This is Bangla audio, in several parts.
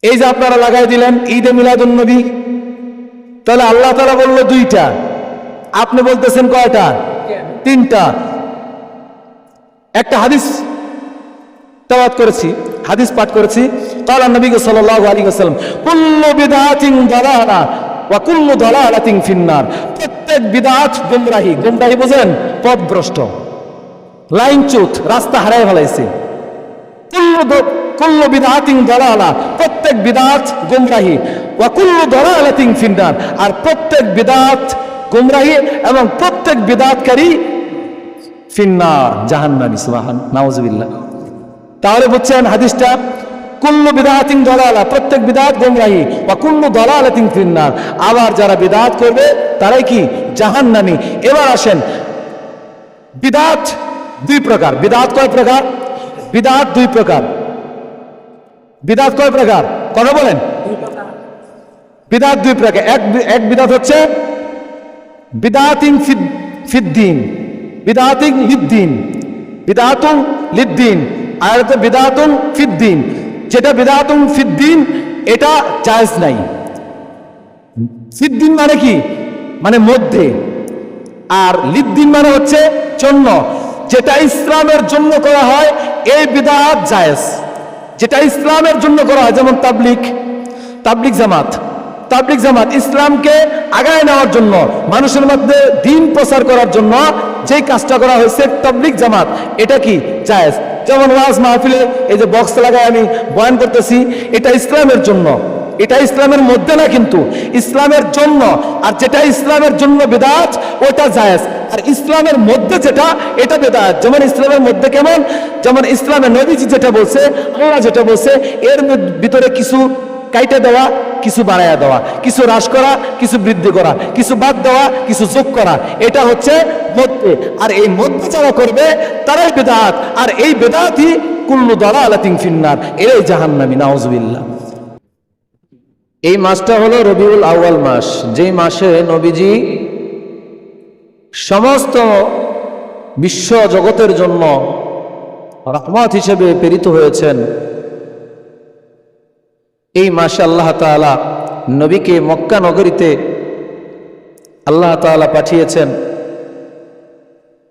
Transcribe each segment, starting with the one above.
এই যে আপনারা লাগাই দিলেন ঈদে মিলাদুন নবী, তাহলে আল্লাহ তাআলা বলল দুইটা, আপনি বলতেছেন কয়টা? তিনটা। একটা হাদিস তেলাওয়াত করেছি, হাদিস পাঠ করেছি, ক্বালা নবী সাল্লাল্লাহু আলাইহি ওয়াসাল্লাম কুল্লু বিদআতিন দালালা ওয়া কুল্লু দালালাতিন ফিন্নার। প্রত্যেক বিদআত গুমরাহি। গুমরাহি বুঝেন? পথভ্রষ্ট, লাইনচ্যুত, রাস্তা হারায় ফেলাইছে। কুল্লু বিদআতিন দালালা, প্রত্যেক বিদআত গুমরাহি, ওয়া কুল্লু দালালাতিন ফিন্নার, আর প্রত্যেক বিদআত গুমরাহি এবং প্রত্যেক বিদআতকারী ফিন্নার, জাহান্নামী। সুবহানাল্লাহ, নাউযুবিল্লাহ। তাহলে বুঝছেন হাদিসটা? কুল্লু বিদআতিন দালালা, প্রত্যেক বিদআত গুমরাহি, ওয়া কুল্লু দালালাতিন ফিন্নার, আবার যারা বিদআত করবে তারাই কি? জাহান্নামী। এবার আসেন, বিদআত দুই প্রকার। বিদআত কয় প্রকার? বিদআত দুই প্রকার। বিদআত কয় প্রকার? কথা বলেন। বিদআত দুই প্রকার। এক বিদআত হচ্ছে বিদআতিন ফিদ্দিন, বিদআতিন লিদ্দিন, বিদআতুন লিদ্দিন, আর হচ্ছে বিদআতুন ফিদ্দিন। যেটা বিদআতুন ফিদ্দিন এটা জায়েজ নাই। ফিদ্দিন মানে কি? মানে মধ্যে। আর লিদ্দিন মানে হচ্ছে জন্য। যেটা ইসলামের জন্য করা হয় এই বিদআত জায়েজ। যেটা ইসলামের জন্য করা হয়, যেমন তাবলিগ জামাত। তাবলিগ জামাত ইসলামকে আগায় নেওয়ার জন্য, মানুষের মধ্যে দ্বীন প্রচার করার জন্য যে কাজটা করা হয়েছে তাবলিগ জামাত, এটা কি? জায়েজ। যেমন ওয়াজ মাহফিলে এই যে বক্স লাগায় আমি বয়ান করতেছি, এটা ইসলামের জন্য, এটা ইসলামের মধ্যে না, কিন্তু ইসলামের জন্য। আর যেটা ইসলামের জন্য বিদআত ওটা জায়েজ, আর ইসলামের মধ্যে যেটা এটা বিদআত। যেমন ইসলামের মধ্যে কেমন? যেমন ইসলামের নবীজি যেটা বলছে, আল্লাহ যেটা বলছে, এর ভিতরে কিছু কাইটে দেওয়া, কিছু বাড়ায়া দেওয়া, কিছু হ্রাস করা, কিছু বৃদ্ধি করা, কিছু বাদ দেওয়া, কিছু যোগ করা, এটা হচ্ছে মধ্যে। আর এই মধ্যে যারা করবে তারাই বিদআত, আর এই বিদআতই কুল্লু দালালাতিন ফিন্নার, এরাই জাহান্নামী। নাউযুবিল্লাহ। এই মাসটা হলো রবিউল আউয়াল মাস, যেই মাসে নবীজি সমস্ত বিশ্ব জগতের জন্য রহমত হিসেবে প্রেরিত হয়েছেন। এই মাসে আল্লাহ তাআলা নবীকে মক্কা নগরীতে আল্লাহ তাআলা পাঠিয়েছেন।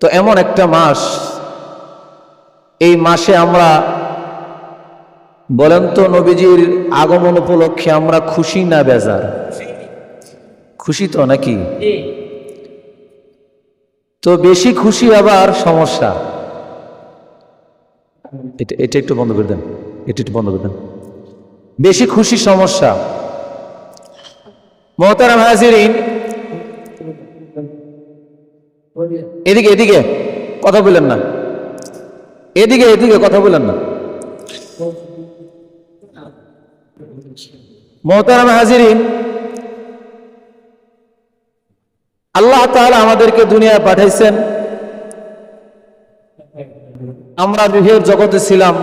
তো এমন একটা মাস, এই মাসে আমরা বলেন তো নবীজির আগমন উপলক্ষে আমরা খুশি না বেজার? খুশি তো নাকি? তো বেশি খুশি আবার সমস্যা। এটা একটু বন্ধ করে দেন, এটা একটু বন্ধ করে দেন। বেশি খুশি সমস্যা। মোহতারাম হাজিরিন, এদিকে এদিকে কথা বলেন না, এদিকে এদিকে কথা বলেন না। মোহতারাম হাজিরিন, আল্লাহ তাআলা আমাদেরকে দুনিয়ায় পাঠাইছেন। আমরা রূহের জগতে ছিলাম,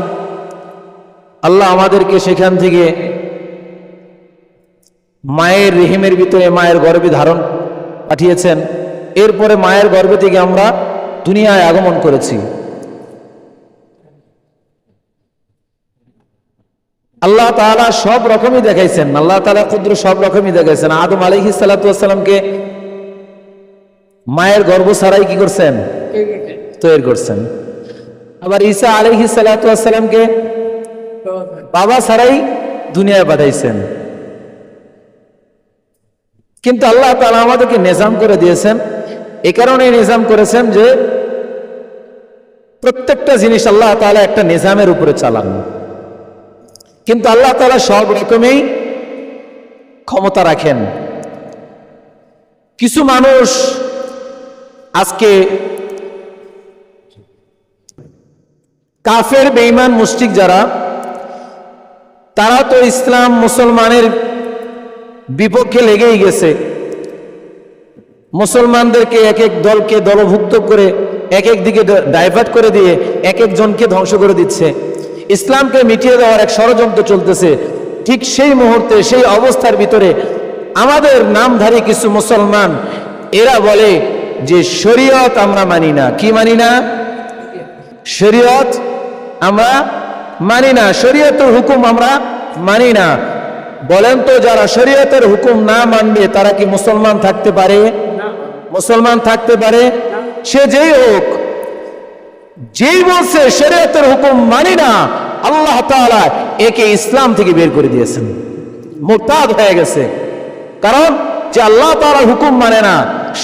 আল্লাহ আমাদেরকে সেখান থেকে মায়ের রেহেমের ভিতরে, মায়ের গর্ভে ধারণ পাঠিয়েছেন। এরপরে মায়ের গর্ভে থেকে আমরা দুনিয়ায় আগমন করেছি। আল্লাহ তাআলা সব রকমই দেখাইছেন, আল্লাহ তাআলা ক্ষুদ্র সব রকমই দেখাইছেন। আদম আলাইহিস সালাতু ওয়াস সালামকে মায়ের গর্ভ ছাড়াই কি করছেন? তৈরি করছেন। আবার ঈসা আলাইহিস সালাতু ওয়াস সালামকে বাবা ছাড়াই দুনিয়ায় পাঠাইছেন। কিন্তু আল্লাহ তাআলা আমাদেরকে নিজাম করে দিয়েছেন। এই কারণে নিজাম করেছেন যে প্রত্যেকটা জিনিস আল্লাহ তাআলা একটা নিজামের উপরে চালান। কিন্তু আল্লাহ তাআলা সব রকমেই ক্ষমতা রাখেন। কিছু মানুষ আজকে কাফের, বেঈমান, মুশরিক যারা, তারা তো ইসলাম মুসলমানের বিপক্ষে লেগেই গেছে। মুসলমানদেরকে এক এক দলকে দলভুক্ত করে এক এক দিকে ডাইভার্ট করে দিয়ে এক একজনকে ধ্বংস করে দিচ্ছে। ইসলামকে মিটিয়ে দেওয়ার এক ষড়যন্ত্র চলতেছে। ঠিক সেই মুহূর্তে, সেই অবস্থার ভিতরে আমাদের নামধারী কিছু মুসলমান, এরা বলে যে শরীয়ত আমরা মানি না। কি মানি না? শরীয়ত আমরা মানি না, শরীয়তের হুকুম আমরা মানি না। বলেন তো যারা শরীয়তের হুকুম না মানবে তারা কি মুসলমান থাকতে পারে? মুসলমান থাকতে পারে? সে যেই হোক, যেই বলছে শরীয়তের হুকুম মানি না, আল্লাহ তাআলা একে ইসলাম থেকে বের করে দিয়েছেন, মুরতাদ হয়ে গেছে। কারণ যে আল্লাহ তাআলার হুকুম মানে না,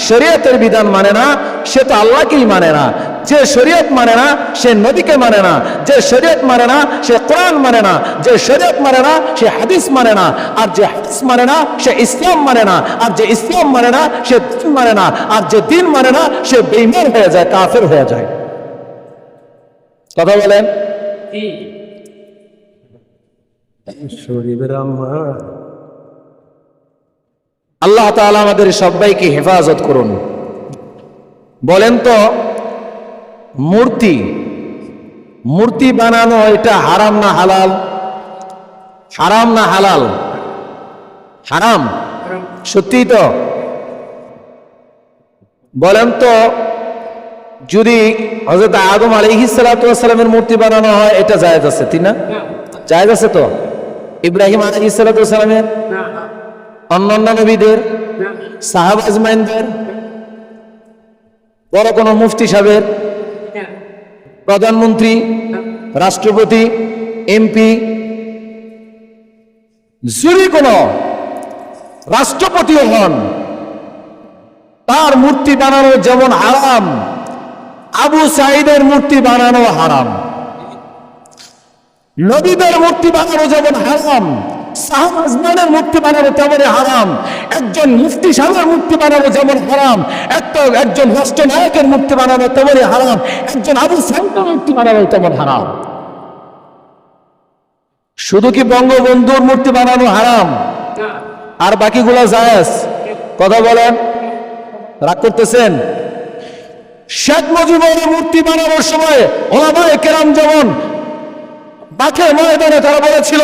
শরীয়তের বিধান মানে না, সে তো আল্লাহকেই মানে না। যে শরীয়ত মানে না সে নবীকে মানে না, যে শরীয়ত মানে না সে কোরআন মানে না, যে শরীয়ত মানে না সে হাদিস মানে না, আর যে হাদিস মানে না সে ইসলাম মানে না, আর যে ইসলাম মানে না সে দ্বীন মানে না, আর যে দ্বীন মানে না সে বেঈমান হয়ে যায়, কাফের হয়ে যায়। কথা বলেন। আল্লাহ তাআলা আমাদের সবাইকে হেফাজত করুন। বলেন তো মূর্তি বানানো এটা হারাম না হালাল? হারাম না হালাল? হারাম। সত্যি তো? বলেন তো যদি হযরত আদম আলাইহিস সালাতু ওয়াস সালামের মূর্তি বানানো হয় এটা জায়েজ আছে ঠিক না? জায়েজ আছে তো? ইব্রাহিম আলাইহিস সালাতু ওয়াস সালামের, অন্যান্য নবীদের, সাহাবা আজমাইনদের, বড় কোন মুফতি সাহেবের, প্রধানমন্ত্রী, রাষ্ট্রপতি, এমপি, যদি কোন রাষ্ট্রপতিও হন তার মূর্তি বানানো যেমন হারাম, আবু সাঈদের মূর্তি বানানো হারাম। নবীদের মূর্তি বানানো যেমন হারাম, সাহাবা আজমানের মূর্তি বানানো তেমনই হারাম। একজন মুফতি সাহেবের মূর্তি বানানো যেমন হারাম, একজন রাষ্ট্রনায়কের মূর্তি বানানো তেমনই হারাম, একজন আবু সাঈদের মূর্তি বানানো তেমন হারাম। শুধু কি বঙ্গবন্ধুর মূর্তি বানানো হারাম আর বাকিগুলো জায়েজ? কথা বলেন, রাগ করতেছেন? শেখ মুজিবের মূর্তি বানানোর সময় ওলামায়ে কেরাম যেমন বাখের ময়দানে তারা বলেছিল,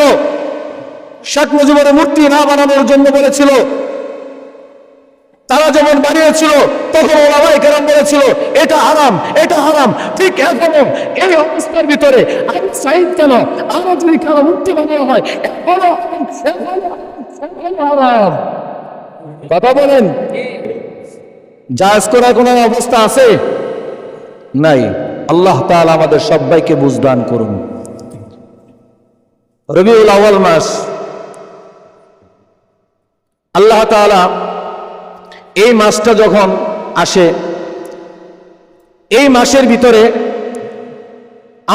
শেখ মুজিবের মূর্তি না বানানোর জন্য বলেছিল, তারা যেমন বানিয়েছিল তখন ওলামায়ে কেরাম বলেছিল এটা হারাম, এটা হারাম। ঠিক এখনো এই অবস্থার ভিতরে আবু সাঈদ কেন, আমার যদি কারো মূর্তি বানানো হয় এখনো হারাম। কথা বলেন, জায়েজ করার কোনো অবস্থা আছে? নাই। আল্লাহ তাআলা আমাদের সবাইকে বুঝদান করুন। রবিউল আউয়াল মাস, আল্লাহ তাআলা এই মাসটা যখন আসে, এই মাসের ভিতরে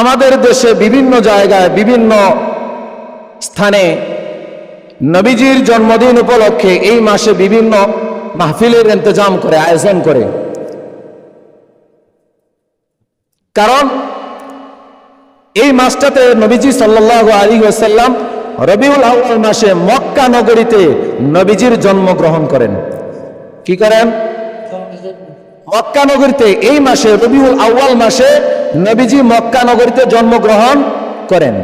আমাদের দেশে বিভিন্ন জায়গায় বিভিন্ন স্থানে নবীজির জন্মদিন উপলক্ষে এই মাসে বিভিন্ন মাহফিলের ইন্তজাম করে, আয়োজন করে। কারণ এই মাসটাতে নবীজি সাল্লাল্লাহু আলাইহি ওয়াসাল্লাম রবিউল আউয়াল মাসে মক্কা নগরীতে নবীজির জন্মগ্রহণ করেন। কি করেন? মক্কা নগরীতে এই মাসে রবিউল আউয়াল মাসে নবীজি মক্কা নগরীতে জন্মগ্রহণ করেন।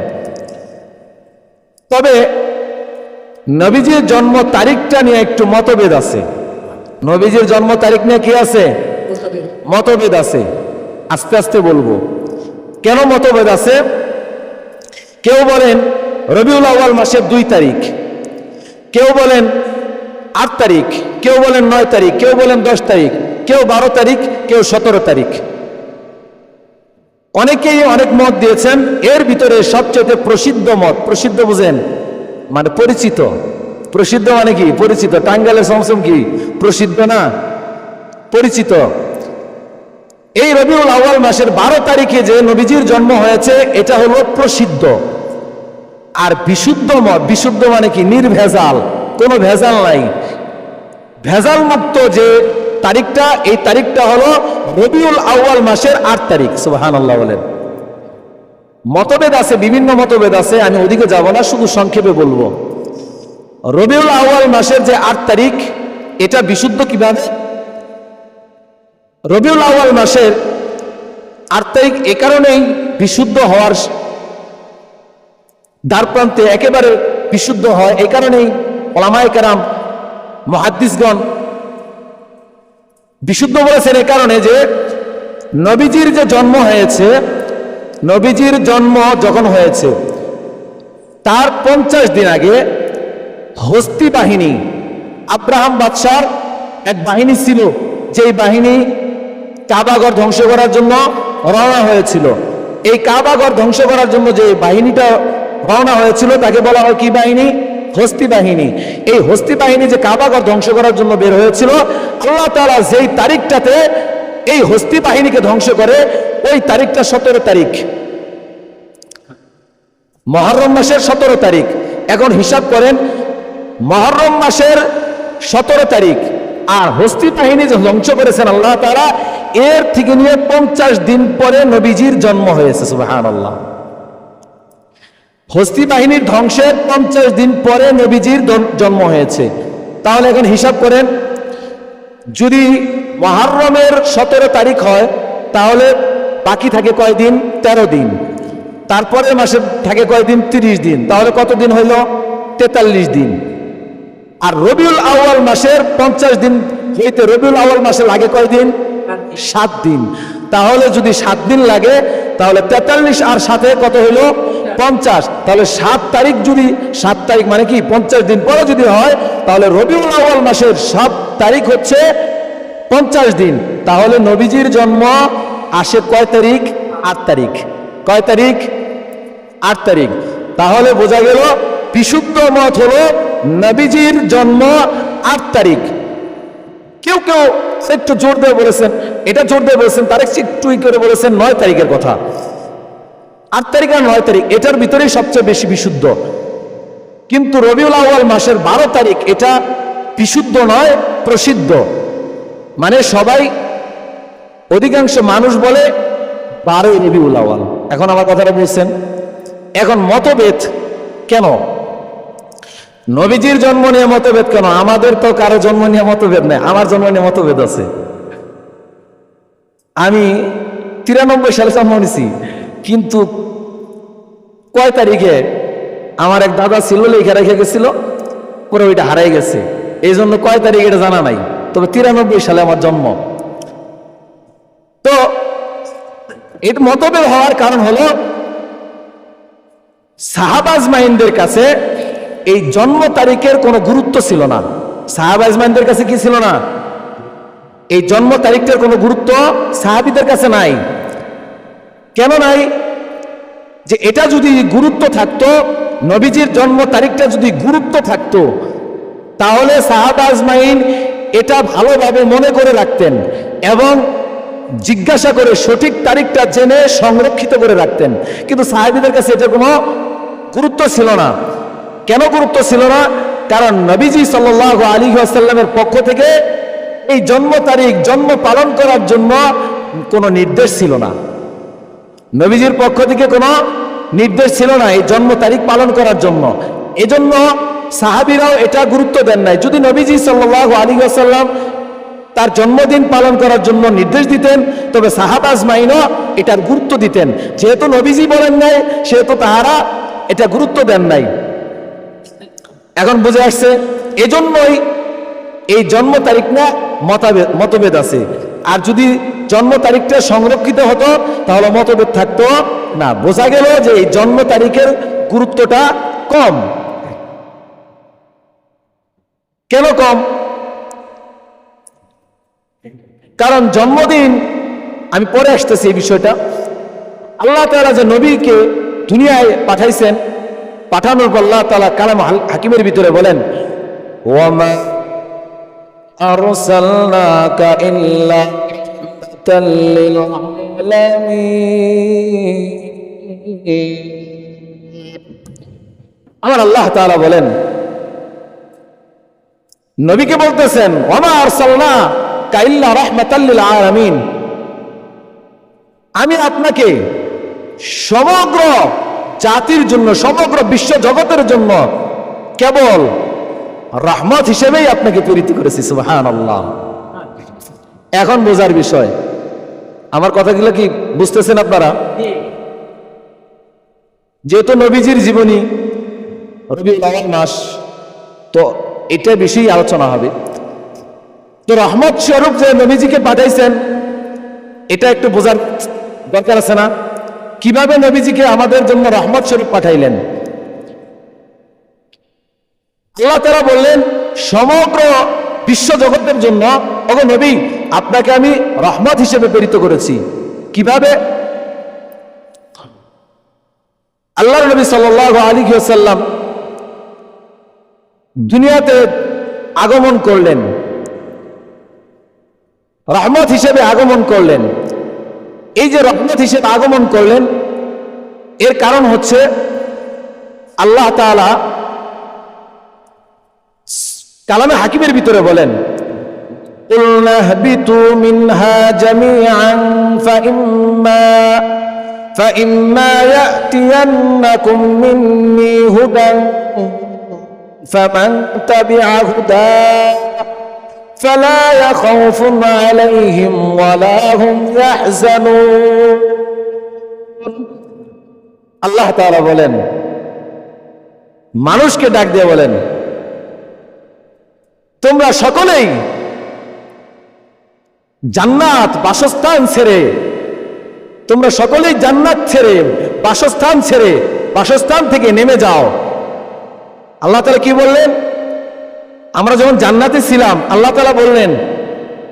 তবে নবীজির জন্ম তারিখটা নিয়ে একটু মতভেদ আছে। নবীজির জন্ম তারিখ নিয়ে কি আছে? মতভেদ আছে। আস্তে আস্তে বলবো কেন মতভেদ আছে। কেউ বলেন রবিউল আউয়াল মাসের 2 তারিখ, কেউ বলেন 8 তারিখ, কেউ বলেন 9 তারিখ, কেউ বলেন 10 তারিখ, কেউ 12 তারিখ, কেউ 17 তারিখ। অনেকেই অনেক মত দিয়েছেন। এর ভিতরে সবচেয়ে প্রসিদ্ধ মত, প্রসিদ্ধ বুঝেন মানে পরিচিত, প্রসিদ্ধ মানে কি? পরিচিত। টাঙ্গাইলের সমসম কি প্রসিদ্ধ না? পরিচিত। এই রবিউল আউয়াল মাসের 12 তারিখে যে নবীজির জন্ম হয়েছে এটা হলো প্রসিদ্ধ। আর বিশুদ্ধ মত, বিশুদ্ধ মানে কি? নির্ভেজাল, কোনো ভেজাল নাই, ভেজাল মুক্ত যে তারিখটা, এই তারিখটা হলো রবিউল আউয়াল মাসের 8 তারিখ। সুবহানাল্লাহ বলেন। মতভেদ আছে, বিভিন্ন মতভেদ আছে, আমি ওদিকে যাব না, শুধু সংক্ষেপে বলবো। রবিউল আউয়াল মাসের যে 8 তারিখ এটা বিশুদ্ধ কিভাবে? রবিউল আউয়াল মাসের 8 তারিখ এ কারণেই বিশুদ্ধ হওয়ার দ্বারপ্রান্তে একেবারে বিশুদ্ধ হয়, এই কারণেই ওলামায়ে কেরাম মুহাদ্দিসগণ বিশুদ্ধ বলেছেন। এই কারণে যে নবীজির যে জন্ম হয়েছে, নবীজির জন্ম যখন হয়েছে তার 50 দিন আগে হস্তি বাহিনী, আব্রাহাম বাদশার এক বাহিনী ছিল, যেই বাহিনী কাবাঘর ধ্বংস করার জন্য রওনা হয়েছিল। এই কাবাঘর ধ্বংস করার জন্য যে বাহিনীটা রওনা হয়েছিল তাকে বলা হয় কি বাহিনী? হস্তি বাহিনী। এই হস্তি বাহিনী যে কাবাঘর ধ্বংস করার জন্য বের হয়েছিল, আল্লাহ তাআলা যেই তারিখটাতে এই হস্তি বাহিনীকে ধ্বংস করে, ওই তারিখটা 17 তারিখ, মুহররম মাসের 17 তারিখ। এখন হিসাব করেন, মুহররম মাসের 17 তারিখ আর হস্তি বাহিনী যে ধ্বংস করেছেন আল্লাহ তাআলা, এর থেকে নিয়ে 50 দিন পরে নবীজির জন্ম হয়েছে। সুবহানাল্লাহ। হস্তি বাহিনীর ধ্বংসের 50 দিন পরে নবীজির জন্ম হয়েছে। তাহলে এখন হিসাব করেন, যদি মুহররমের 17 তারিখ হয় তাহলে বাকি থাকে কয়দিন? 13 দিন। তারপরে মাসে থাকে কয়দিন? 30 দিন। তাহলে কত দিন হইল? 43 দিন। আর রবিউল আউয়াল মাসের 50 দিন হইতে রবিউল আউয়াল মাসে লাগে কয়দিন? 7 দিন। তাহলে যদি 7 দিন লাগে তাহলে 43 আর সাথে কত হইল? 50। তাহলে 7 তারিখ, যদি 7 তারিখ মানে কি 50 দিন পরে যদি হয়, তাহলে রবিউল আউয়াল মাসের 7 তারিখ হচ্ছে 50 দিন। তাহলে নবীজির জন্ম আসে কয় তারিখ? 8 তারিখ। কয় তারিখ? 8 তারিখ। তাহলে বোঝা গেল বিশুদ্ধ মত হলো নবীজির জন্ম 8 তারিখ। কেউ কেউ একটু জোর দিয়ে বলেছেন, এটা জোর দিয়ে বলেছেন, তার একটু করে বলেছেন 9 তারিখের কথা। 8 তারিখ আর 9 তারিখ এটার ভিতরেই সবচেয়ে বেশি বিশুদ্ধ। কিন্তু রবিউল আউয়াল মাসের 12 তারিখ এটা বিশুদ্ধ নয়, প্রসিদ্ধ। মানে সবাই, অধিকাংশ মানুষ বলে 12ই রবিউল আউয়াল। এখন আমার কথাটা বুঝছেন? এখন মতভেদ কেন? নবীজির জন্ম নিয়ে মতভেদ কেন? আমাদের তো কারো জন্ম নিয়ে মতভেদ নেই, আমার জন্ম নিয়ে মতভেদ আছে। আমি 93 সালে জন্ম নিয়েছি, কিন্তু কয় তারিখে আমার এক দাদা ছিল, লেখা রেখে গেছিল, পরে ওইটা হারাই গেছে। এই জন্য কয় তারিখ এটা জানা নাই, তবে 93 সালে আমার জন্ম। তো এর মতভেদ হওয়ার কারণ হলো সাহাবা আজমাইনদের কাছে এই জন্ম তারিখের কোনো গুরুত্ব ছিল না। সাহাবা আজমাইনদের কাছে কি ছিল না? এই জন্ম তারিখটার কোনো গুরুত্ব সাহাবীদের কাছে নাই। কেন নাই? যে এটা যদি গুরুত্ব থাকতো, নবীজির জন্ম তারিখটা যদি গুরুত্ব থাকতো, তাহলে সাহাবা আজমাইন এটা ভালোভাবে মনে করে রাখতেন এবং জিজ্ঞাসা করে সঠিক তারিখটা জেনে সংরক্ষিত করে রাখতেন। কিন্তু সাহাবীদের কাছে এটা কোনো গুরুত্ব ছিল না। কেন গুরুত্ব ছিল না? কারণ নবীজি সাল্লাল্লাহু আলাইহি ওয়াসাল্লামের পক্ষ থেকে এই জন্ম তারিখ, জন্ম পালন করার জন্য কোনো নির্দেশ ছিল না। নবীজির পক্ষ থেকে কোনো নির্দেশ ছিল না এই জন্ম তারিখ পালন করার জন্য। এজন্য সাহাবীরাও এটা গুরুত্ব দেন নাই। যদি নবীজি সাল্লাল্লাহু আলাইহি ওয়াসাল্লাম তার জন্মদিন পালন করার জন্য নির্দেশ দিতেন, তবে সাহাবা আজমাইনও এটার গুরুত্ব দিতেন। যেহেতু নবীজি বলেন নাই, সেহেতু তাহারা এটা গুরুত্ব দেন নাই। এখন বুঝে আসছে? এজন্যই এই জন্ম তারিখ না মতভেদ আছে। আর যদি জন্ম তারিখটা সংরক্ষিত হতো তাহলে মতভেদ থাকতো না। বোঝা গেল যে এই জন্ম তারিখের গুরুত্বটা কম। কেন কম? কারণ জন্মদিন, আমি পরে আসতেছি এই বিষয়টা, আল্লাহ তাআলা যে নবীকে দুনিয়ায় পাঠাইছেন, পাঠানোর পর আল্লাহ তাআলা কালাম হাকিমের ভিতরে বলেন, ওয়ামা আরসালনাকা ইল্লা রাহমাতাল লিল আলামিন। আমার আল্লাহ তাআলা বলেন, নবীকে বলতেছেন, ওয়ামা আরসালনাকা ইল্লা রাহমাতাল লিল আলামিন, আমি আপনাকে সমগ্র জাতির জন্য, সমগ্র বিশ্ব জগতের জন্য কেবল রহমত হিসেবেই আপনাকে প্রেরিত করেছি। সুবহানাল্লাহ। এখন বোঝার বিষয়, আমার কথাগুলো কি বুঝতেছেন আপনারা? যেহেতু নবীজির জীবনী, রবিউল আউয়াল মাস, তো এটা বিষয়ে আলোচনা হবে। তো রহমত স্বরূপ যে নবীজিকে পাঠাইছেন, এটা একটু বোঝার দরকার আছে না? কিভাবে নবীজিকে আমাদের জন্য রহমত স্বরূপ পাঠাইলেন? আল্লাহ তাআলা বললেন সমগ্র বিশ্ব জগতের জন্য, ওগো নবী আপনাকে আমি রহমত হিসেবে প্রেরিত করেছি। কিভাবে? আল্লাহর নবী সাল্লাল্লাহু আলাইহি ওয়াসাল্লাম দুনিয়াতে আগমন করলেন, রহমত হিসেবে আগমন করলেন। এই যে রহমত হিসেবে আগমন করলেন, এর কারণ হচ্ছে আল্লাহ তাআলা কালামে হাকিমের ভিতরে বলেন, কুলনা হাবিতু মিনহা জামিআন ফাইম্মা ইয়াতিয়ান্নাকুম মিন্নী হুদান ফামান তাবিআ হুদায়া ফালা ইয়াখাউফুন আলাইহিম ওয়ালা হুম ইয়াহজানুন। আল্লাহ তাআলা বলেন, মানুষকে ডাক দিয়ে বলেন, তোমরা সকলেই জান্নাত বাসস্থান ছেড়ে, তোমরা সকলেই জান্নাত ছেড়ে বাসস্থান থেকে নেমে যাও। আল্লাহ তাআলা কি বললেন? আমরা যখন জান্নাতে ছিলাম, আল্লাহ তাআলা বললেন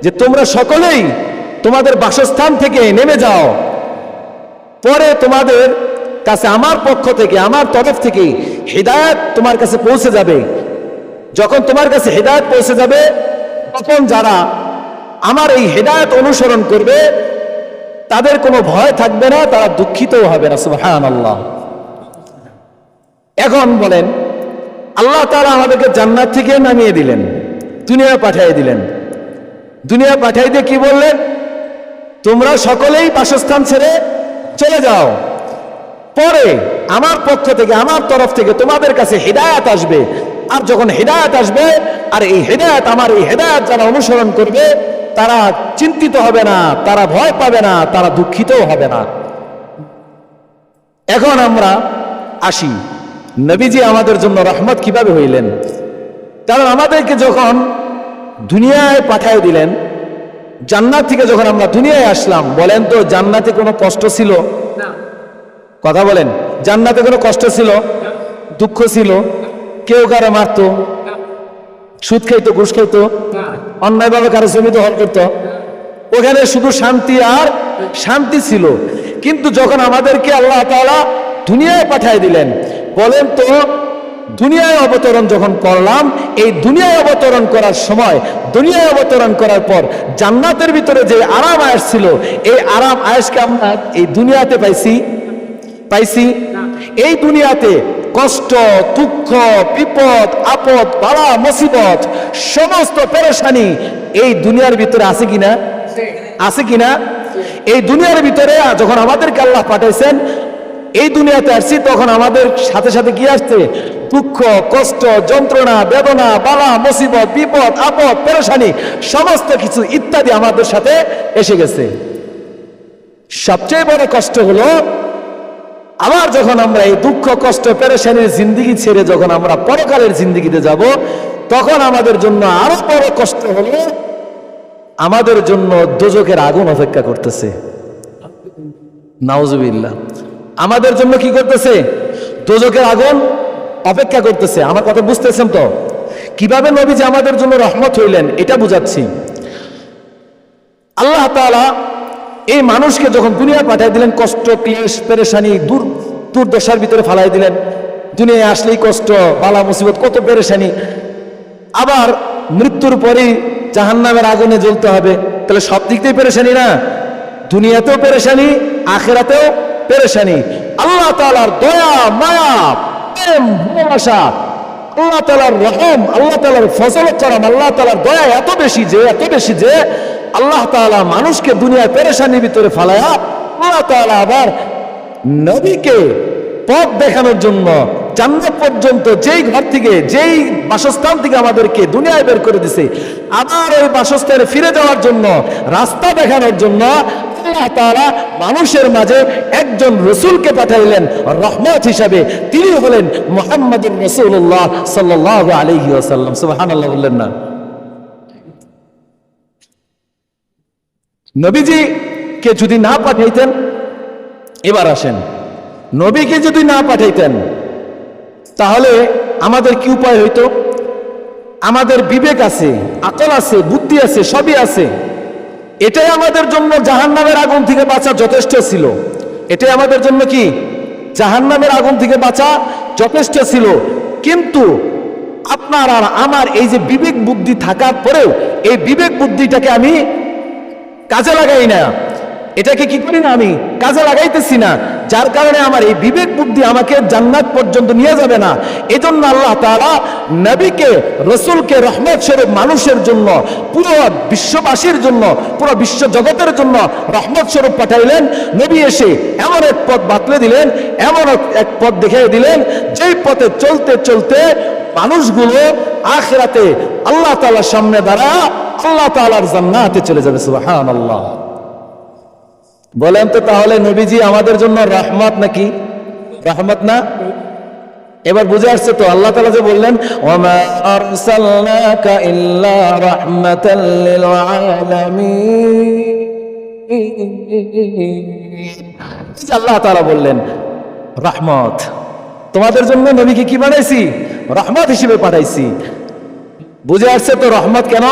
যে তোমরা সকলেই তোমাদের বাসস্থান থেকে নেমে যাও, পরে তোমাদের কাছে আমার পক্ষ থেকে, আমার তরফ থেকে হিদায়াত তোমার কাছে পৌঁছে যাবে। যখন তোমার কাছে হিদায়াত পৌঁছে যাবে, তখন যারা আমার এই হিদায়াত অনুসরণ করবে তাদের কোনো ভয় থাকবে না, তারা দুঃখিতও হবে না। সুবহানাল্লাহ। এখন বলেন, আল্লাহ তাআলা আমাদেরকে জান্নাত থেকে নামিয়ে দিলেন, দুনিয়া পাঠিয়ে দিলেন। দুনিয়া পাঠিয়ে দিয়ে কি বললেন? তোমরা সকলেই বাসস্থান ছেড়ে চলে যাও, পরে আমার পক্ষ থেকে, আমার তরফ থেকে তোমাদের কাছে হিদায়াত আসবে। আর যখন হিদায়াত আসবে, আর এই হিদায়াত, আমার এই হিদায়াত যারা অনুসরণ করবে তারা চিন্তিত হবে না, তারা ভয় পাবে না, তারা দুঃখিতও হবে না। এখন আমরা আসি, নবীজি আমাদের জন্য রহমত কিভাবে হইলেন? কারণ আমাদেরকে যখন দুনিয়ায় পাঠিয়ে দিলেন, জান্নাত থেকে যখন আমরা দুনিয়ায় আসলাম, বলেন তো জান্নাতে কোনো কষ্ট ছিল? কথা বলেন, জান্নাতে কোনো কষ্ট ছিল? দুঃখ ছিল? কেউ কারো মারত, সুদ খাইতো, ঘুষ খাইতো, অন্যায়ভাবে কারো জমি দখল করত? ওখানে শুধু শান্তি আর শান্তি ছিল। কিন্তু যখন আমাদেরকে আল্লাহ তাআলা দুনিয়ায় পাঠিয়ে দিলেন, বলেন তো দুনিয়ায় অবতরণ যখন করলাম, এই দুনিয়ায় অবতরণ করার সময়, দুনিয়ায় অবতরণ করার পর জান্নাতের ভিতরে যে আরাম আয়েশ ছিল, এই আরাম আয়েশকে আমরা এই দুনিয়াতে পাইছি? এই দুনিয়াতে কষ্ট, দুঃখ, বিপদ, আপদ, বালা, মুসিবত, সমস্ত পেরেশানি এই দুনিয়ার ভিতরে আছে কিনা? আছে কিনা? এই দুনিয়ার ভিতরে যখন আমাদেরকে আল্লাহ পাঠাইছেন, এই দুনিয়াতে আসছি, তখন আমাদের সাথে সাথে কি আসছে? দুঃখ, কষ্ট, যন্ত্রণা, বেদনা, বালা, মুসিবত, বিপদ, আপদ, পেরেশানি, সমস্ত কিছু ইত্যাদি আমাদের সাথে এসে গেছে। সবচেয়ে বড় কষ্ট হলো, আবার যখন আমরা এই দুঃখ, কষ্ট, পেরেশানির জিন্দেগি ছেড়ে যখন আমরা পরকালের জিন্দেগিতে যাব, তখন আমাদের জন্য আরো বড় কষ্ট হলো, আমাদের জন্য দোজখের আগুন অপেক্ষা করতেছে। নাউজুবিল্লাহ। আমাদের জন্য কি করতেছে? দোজখের আগুন অপেক্ষা করতেছে। আমার কথা বুঝতেছেন তো? কিভাবে নবীজি আমাদের জন্য রহমত হইলেন এটা বুঝাচ্ছি। আল্লাহ তাআলা এই মানুষকে যখন দুনিয়া পাঠিয়ে দিলেন, কষ্ট, ক্লেশ, পেরেশানি, দুর্দশার ভিতরে ফালাই দিলেন। দুনিয়ায় আসলেই কষ্ট, বালা, মুসিবত, কত পেরেশানি। আবার মৃত্যুর পরেই জাহান্নামের আগুনে জ্বলতে হবে। তাহলে সব দিক দিয়ে পেরেশানি না? দুনিয়াতেও পেরেশানি, আখিরাতেও পেরেশানি। আল্লাহ তাআলার দয়া, মায়া, প্রেম, ভালোবাসা, আল্লাহ তাআলার রহম, আল্লাহ তাআলার ফজল করম, আল্লাহ তাআলার দয়া এত বেশি যে আল্লাহ তাআলা মানুষকে দুনিয়ার পেরেশানির ভিতরে ফালায়া, আল্লাহ তাআলা আবার নবীকে পথ দেখানোর জন্য জান্নাত পর্যন্ত, যেই ঘর থেকে, যেই বাসস্থান থেকে আমাদেরকে দুনিয়ায় বের করে দিছে, আবার ওই বাসস্থানে ফিরে যাওয়ার জন্য, রাস্তা দেখানোর জন্য আল্লাহ তাআলা মানুষের মাঝে একজন রাসূলকে পাঠাইলেন রহমত হিসাবে। তিনি হলেন মুহাম্মদুর রাসূলুল্লাহ সাল্লাল্লাহু আলাইহি ওয়াসাল্লাম। সুবহানাল্লাহ বললেন না? নবীজিকে যদি না পাঠাইতেন, এবার আসেন, নবীকে যদি না পাঠাইতেন তাহলে আমাদের কি উপায় হইতো? আমাদের বিবেক আছে, আকল আছে, বুদ্ধি আছে, সবই আছে, এটাই আমাদের জন্য জাহান্নামের আগুন থেকে বাঁচা যথেষ্ট ছিল। এটাই আমাদের জন্য কি জাহান্নামের আগুন থেকে বাঁচা যথেষ্ট ছিল। কিন্তু আপনার আর আমার এই যে বিবেক বুদ্ধি থাকার পরেও এই বিবেক বুদ্ধিটাকে আমি কাজে লাগাই না, এটাকে কি করি না, আমি কাজে লাগাইতেছি না, যার কারণে আমার এই বিবেক বুদ্ধি আমাকে জান্নাত পর্যন্ত নিয়ে যাবে না। এজন্য আল্লাহ তাআলা নবীকে, রসুলকে রহমত স্বরূপ মানুষের জন্য, পুরো বিশ্ববাসীর জন্য, পুরো বিশ্ব জগতের জন্য রহমত স্বরূপ পাঠাইলেন। নবী এসে এমন এক পথ বাতলে দিলেন, এমন এক পথ দেখিয়ে দিলেন, যেই পথে চলতে চলতে মানুষগুলো আখিরাতে আল্লাহ তাআলার সামনে দাঁড়া আল্লাহ তাআলার জান্নাতে চলে যাবে। সুবহানাল্লাহ। বলেন তো তাহলে নবীজি আমাদের জন্য রহমত নাকি রহমত না? এবার বুঝে আসছে তো আল্লাহ তাআলা যে বললেন ওয়ামা আরসালনাকা ইল্লা রাহমাতাল লিল আলামিন। আল্লাহ তাআলা বললেন রহমত, তোমাদের জন্য নবীকে কি বানাইছি? রহমত হিসেবে পাঠাইছি। বুঝে আসছে তো রহমত কেন?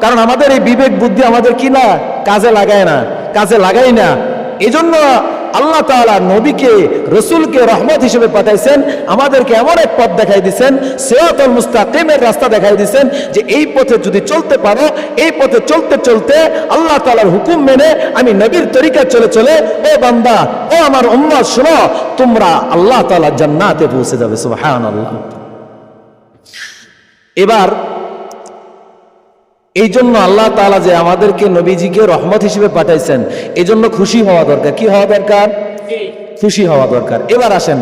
কারণ আমাদের এই বিবেক বুদ্ধি আমাদের কি না কাজে লাগায় না, কাজে লাগাই না। এজন্য আল্লাহ তাআলা নবীকে, রসুলকে রহমত হিসেবে পাঠাইছেন, আমাদেরকে এমন এক পথ দেখাই দিয়েছেন, সিরাতুল মুস্তাকিমের রাস্তা দেখাই দিয়েছেন, যে এই পথে যদি চলতে পারো, এই পথে চলতে চলতে আল্লাহ তাআলার হুকুম মেনে আমি নবীর তরিকা চলে চলে, ও বান্দা, ও আমার উম্মত, শোনো, তোমরা আল্লাহ তাআলার জান্নাতে পৌঁছে যাবে। সুবহানাল্লাহ। এবার এই জন্য আল্লাহ তাআলা যে আমাদেরকে নবীজিকে রহমত হিসেবে পাঠাইছেন, এই জন্য খুশি হওয়া দরকার। কি হওয়া দরকার? খুশি হওয়া দরকার। এবার আসেন,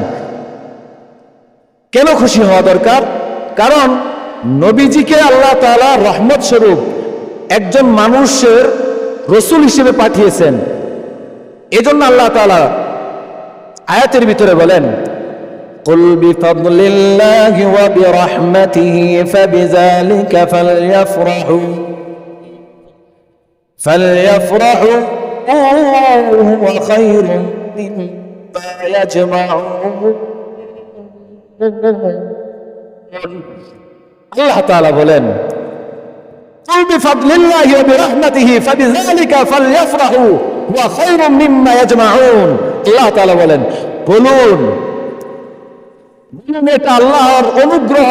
কেন খুশি হওয়া দরকার? কারণ নবীজিকে আল্লাহ তাআলা রহমত স্বরূপ একজন মানুষের রসুল হিসেবে পাঠিয়েছেন। এজন্য আল্লাহ তাআলা আয়াতের ভিতরে বলেন قل بفضل الله وبرحمته فبذلك فليفرحوا هو خير مما يجمعون। আল্লাহ তাআলা বলেন قل بفضل الله وبرحمته فبذلك فليفرحوا هو خير مما يجمعون। আল্লাহ তাআলা বলেন, বলুন এটা আল্লাহর অনুগ্রহ,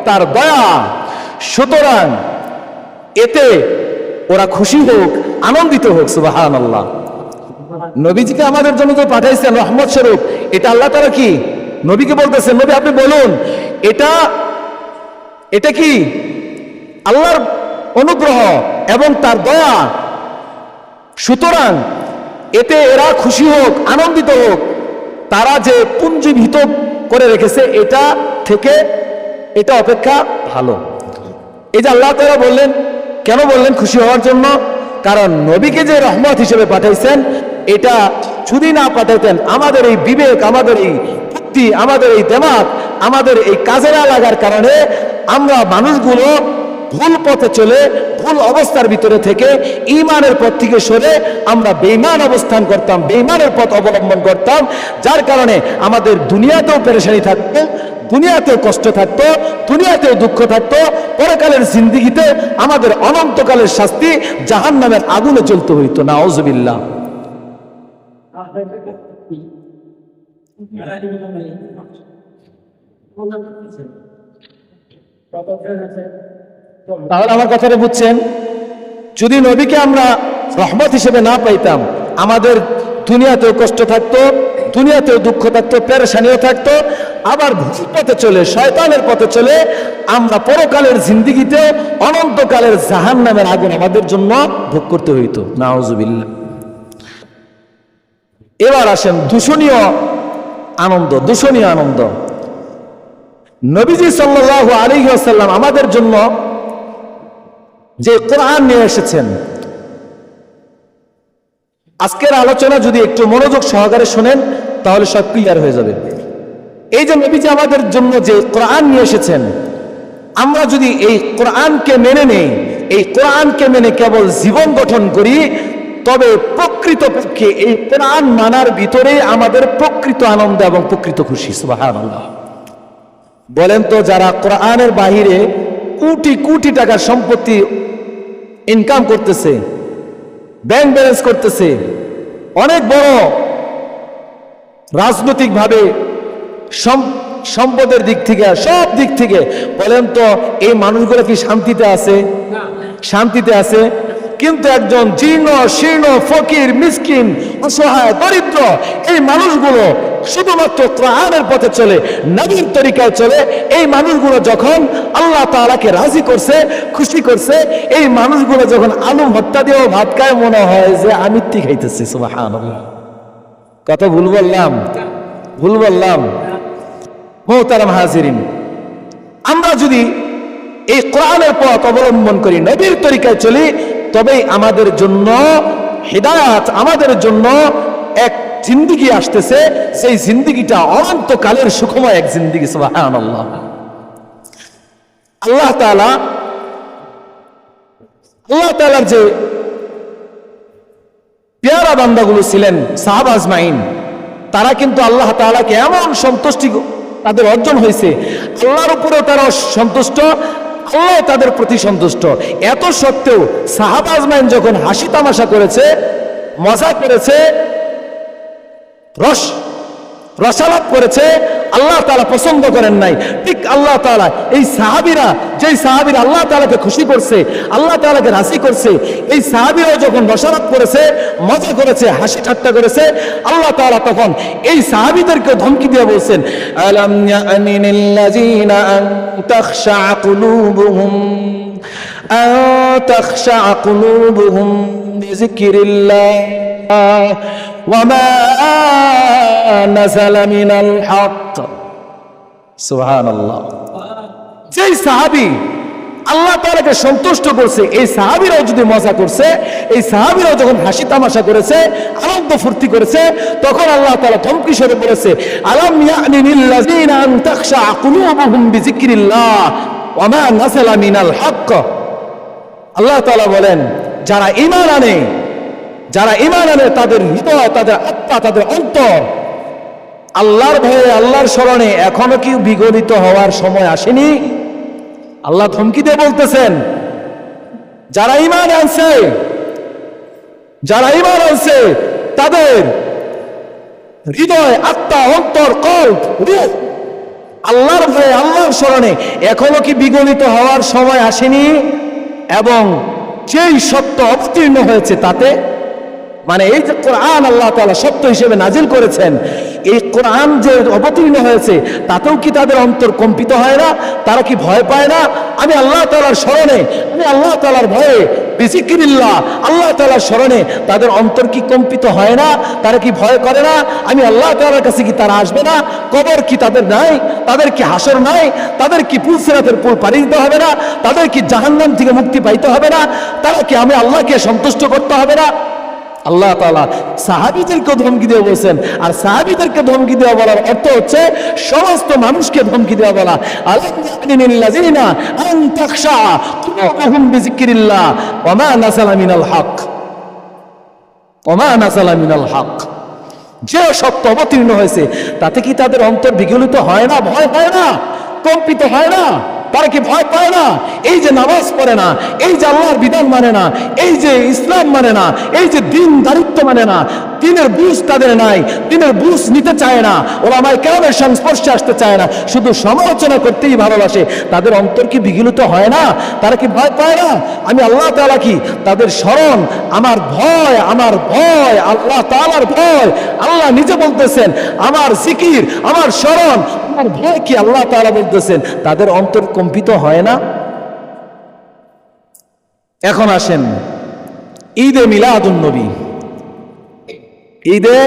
তার দয়া, সুতরাং এতে ওরা খুশি হোক, আনন্দিত হোক। সুবহানাল্লাহ। নবীজিকে আমাদের জন্য তো পাঠাইছেন রহমত স্বরূপ, এটা আল্লাহ তাআলা কি নবীকে বলতেছেন, নবী আপনি বলুন এটা কি আল্লাহর অনুগ্রহ এবং তার দয়া, সুতরাং এতে এরা খুশি হোক, আনন্দিত হোক। তারা যে পুঞ্জীভূত করে রেখেছে এটা থেকে এটা অপেক্ষা ভালো। এই যে আল্লাহ তাআলা বললেন, কেন বললেন? খুশি হওয়ার জন্য। কারণ নবীকে যে রহমত হিসেবে পাঠাইছেন, এটা যদি না পাঠাইতেন, আমাদের এই বিবেক, আমাদের এই বুদ্ধি, আমাদের এই দিমাগ, আমাদের এই কাজে না লাগার কারণে আমরা মানুষগুলো ভুল পথে চলে, ভুল অবস্থার ভিতরে থেকে ঈমানের পথ থেকে সরে আমরা বেঈমান অবস্থান করতাম, বেঈমানের পথ অবলম্বন করতাম, যার কারণে আমাদের দুনিয়াতেও পেরেশানি থাকতো, দুনিয়াতেও কষ্ট থাকতো, দুনিয়াতেও দুঃখ থাকতো, পরকালের জিন্দেগিতে আমাদের অনন্তকালের শাস্তি জাহান্নামের আগুনে জ্বলতে হইতো। নাউজুবিল্লাহ। তাহলে আমার কথাটা বুঝছেন? যদি নবীকে আমরা রহমত হিসেবে না পাইতাম, আমাদের দুনিয়াতেও কষ্ট থাকতো, দুনিয়াতেও দুঃখ থাকতো, পেরেশানিও থাকতো, আবার ভুল পথে চলে, শয়তানের পথে চলে আমরা পরকালের জিন্দেগিতে অনন্তকালের জাহান্নামের আগুন আমাদের জন্য ভোগ করতে হইতো। নাউজুবিল্লাহ। এবার আসেন দূষণীয় আনন্দ। দূষণীয় আনন্দ, নবীজি সাল্লাল্লাহু আলাইহি ওয়াসাল্লাম আমাদের জন্য যে কোরআন নিয়ে এসেছেন, আজকের আলোচনা যদি একটু মনোযোগ সহকারে শোনেন তাহলে সব ক্লিয়ার হয়ে যাবে। এই যে নবীজি আমাদের জন্য যে কোরআন নিয়ে এসেছেন, আমরা যদি এই কোরআনকে মেনে নেই, এই কোরআনকে মেনে কেবল জীবন গঠন করি, তবে প্রকৃতপক্ষে এই কোরআন মানার ভিতরে আমাদের প্রকৃত আনন্দ এবং প্রকৃত খুশি। সুবহানাল্লাহ। বলেন তো, যারা কোরআনের বাহিরে কোটি কোটি টাকার সম্পত্তি ইনকাম করতেছে, ব্যাংক ব্যালেন্স করতেছে, অনেক বড় রাজনৈতিকভাবে সম্পদের দিক থেকে সব দিক থেকে। বলেন তো এই মানুষগুলো কি শান্তিতে আছে? শান্তিতে আছে। কিন্তু একজন জীর্ণ শীর্ণ ফকির মিসকিন অসহায় দরিদ্র এই মানুষগুলো শুধুমাত্র কোরআনের পথে চলে, নবীর তরিকায় চলে। এই মানুষগুলো যখন আল্লাহ তাআলাকে রাজি করছে, খুশি করছে, এই মানুষগুলো যখন আলু ভর্তা দিয়েও ভাত খায় মনে হয় যে আমিত্তি খাইতেছি। সুবহানাল্লাহ। কত ভুল বললাম, ভুল বললাম। মোহতারাম হাজিরিন, আমরা যদি এই কোরআনের পথ অবলম্বন করি, নবীর তরিকায় চলি, তবেই আমাদের জন্য হিদায়াত, আমাদের জন্য এক জিন্দেগি আসতেছে। সেই জিন্দেগিটা অনন্তকালের সুখময় এক জিন্দেগি। সুবহানাল্লাহ। আল্লাহ তাআলার যে পেয়ারা বান্দাগুলো ছিলেন সাহাবা আজমাইন, তারা কিন্তু আল্লাহ তাআলাকে এমন সন্তুষ্টি তাদের অর্জন হয়েছে, আল্লাহর উপরেও তারা সন্তুষ্ট, আল্লাহ তাদের প্রতি সন্তুষ্ট। এত সত্ত্বেও সাহাবা আজমাইন যখন হাসি তামাশা করেছে, মজা করেছে, রসালাপ করেছে, আল্লাহ তাআলা পছন্দ করেন নাই। ঠিক আল্লাহ তাআলা এই সাহাবীরা, যেই সাহাবীরা আল্লাহ তাআলাকে খুশি করছে, আল্লাহ তাআলাকে রাজি করছে, এই সাহাবীরাও যখন রসালাপ করেছে, মজা করেছে, হাসি ঠাট্টা করেছে, আল্লাহ তাআলা তখন এই সাহাবীদেরকে ধমকি দিয়ে বলছেন, আলাম ইয়ানিল লাযিনা আন তাখশা কুলুবুহুম আন তাখশা কুলুবুহুম বিযিকরিল্লাহ ওয়ামা নাযালা মিনাল হক। সুবহানাল্লাহ। যেই সাহাবী আল্লাহ তাআলাকে সন্তুষ্ট করছে, এই সাহাবীরাও যদি মজা করছে, এই সাহাবীরাও যখন হাসি তামাশা করেছে, আনন্দ ফুর্তি করেছে, তখন আল্লাহ তাআলা ধমকি স্বরূপ বলেছে, আলাম ইয়ানিল লাযিনা আন তাখশা কুলুবুহুম বিযিকরিল্লাহ ওয়ামা নাযালা মিনাল হক। আল্লাহ তাআলা বলেন, যারা ঈমান আনে, যারা ঈমান আনে, তাদের হৃদয়, তাদের আত্মা, তাদের অন্তর আল্লাহর ভয়ে, আল্লাহর স্মরণে এখনো কি বিগলিত হওয়ার সময় আসেনি? আল্লাহ ধমকি দিয়ে বলতেছেন, যারা ঈমান আনছে, যারা ঈমান আনছে, তাদের হৃদয়, আত্মা, অন্তর, কল্প, রূহ আল্লাহর ভয়ে, আল্লাহর স্মরণে এখনো কি বিগলিত হওয়ার সময় আসেনি? এবং যেই সত্য অবতীর্ণ হয়েছে তাতে, মানে এই যে কোরআন আল্লাহ তাআলা সত্য হিসেবে নাজিল করেছেন, এই কোরআন যে অবতীর্ণ হয়েছে তাতেও কি তাদের অন্তর কম্পিত হয় না? তারা কি ভয় পায় না? আমি আল্লাহ তাআলার স্মরণে, আমি আল্লাহ তাআলার ভয়ে, বিযিকরিল্লাহ, আল্লাহ তাআলার স্মরণে তাদের অন্তর কি কম্পিত হয় না? তারা কি ভয় করে না? আমি আল্লাহ তাআলার কাছে কি তারা আসবে না? কবর কি তাদের নাই? তাদের কি হাসর নাই? তাদের কি পুলসিরাতের পুল পাড়ি দিতে হবে না? তাদের কি জাহান্নাম থেকে মুক্তি পাইতে হবে না? তারা কি আমি আল্লাহকে সন্তুষ্ট করতে হবে না? আল্লাহ তাআলা সাহাবীদেরকে ধমকি দিয়ে বলছেন। আর সাহাবীদেরকে ধমকি দেওয়া বলার অর্থ হচ্ছে সমস্ত মানুষকে ধমকি দেওয়া বলা। আলাম ইয়ানিল লাযিনা আন তাখশা কুলুবুহুম বিযিকরিল্লাহ ওয়ামা নাযালা মিনাল হক, ওয়ামা নাযালা মিনাল হক। যে সত্য অবতীর্ণ হয়েছে তাতে কি তাদের অন্তর বিগলিত হয় না? ভয় হয় না? কম্পিত হয় না? তারা কি ভয় পায় না? এই যে নামাজ পড়ে না, এই যে আল্লাহর বিধান মানে না, এই যে ইসলাম মানে না, এই যে দিন দারিত্ব মানে না, দিনের বুঝ তাদের নাই, দিনের বুঝ নিতে চায় না, ওলামায়ে কেরামের সংস্পর্শে আসতে চায় না, শুধু সমালোচনা করতেই ভালোবাসে, তাদের অন্তর কি বিগলিত হয় না? তারা কি ভয় পায় না? আমি আল্লাহ তাআলা কি তাদের স্মরণ, আমার ভয়, আমার ভয়, আল্লাহ তাআলার ভয়, আল্লাহ নিজে বলতেছেন, আমার জিকির, আমার স্মরণ, আমার ভয় কি আল্লাহ তাআলা বলতেছেন, তাদের অন্তর কম্পিত হয় না? এখন আসেন ঈদে মিলাদুন নবী, ঈদে